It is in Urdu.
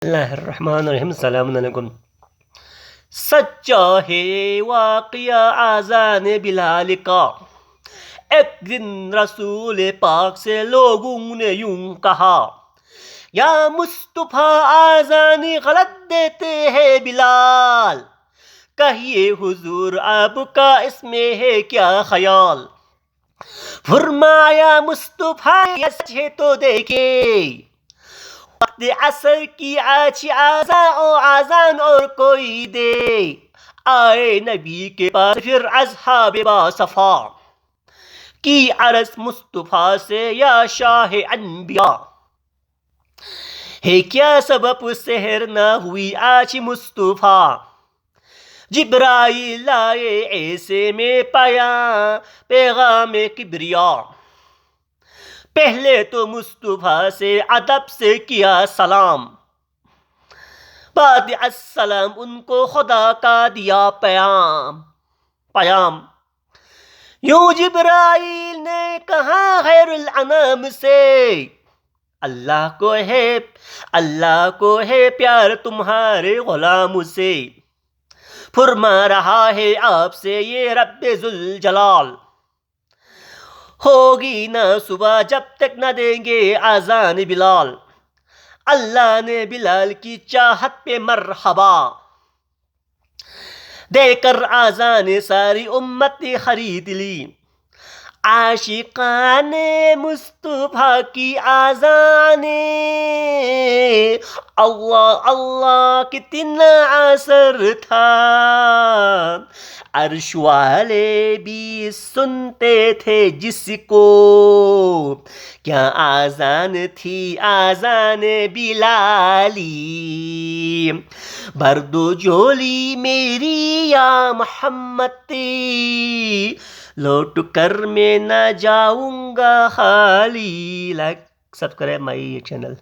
اللہ الرحمن الرحیم. السلام علیکم. سچا ہے واقعہ آذان بلال کا. ایک دن رسول پاک سے لوگوں نے یوں کہا، یا مصطفیٰ آذان غلط دیتے ہیں بلال، کہیے حضور آپ کا اس میں ہے کیا خیال؟ فرمایا مصطفیٰ یہ سچ ہے تو دیکھیے، وقت عصر کی آچھی آذان اور کوئی دے. آئے نبی کے پاس پھر اصحاب باصفا، کی عرض مصطفیٰ سے یا شاہ انبیاء، ہے کیا سبب سحر نہ ہوئی آج مصطفیٰ؟ جبرائیل لائے ایسے میں پیغام کبریا، پہلے تو مصطفیٰ سے ادب سے کیا سلام، بعد السلام ان کو خدا کا دیا پیام. یوں جبرائیل نے کہا خیر الانام سے، اللہ کو ہے پیار تمہارے غلام سے. فرما رہا ہے آپ سے یہ رب ذوالجلال، ہوگی نہ صبح جب تک نہ دیں گے آذان بلال. اللہ نے بلال کی چاہت پہ مرحبا دے کر آذان ساری امت نے خرید لی. عاشقان مصطفیٰ کی آذان، اللہ اللہ کتنا اثر تھا، عرش والے بھی سنتے تھے جس کو، کیا آذان تھی آذان بلالی. بھر دو جھولی میری یا محمد، لوٹ کر میں نہ جاؤں گا خالی. Like subscribe my channel.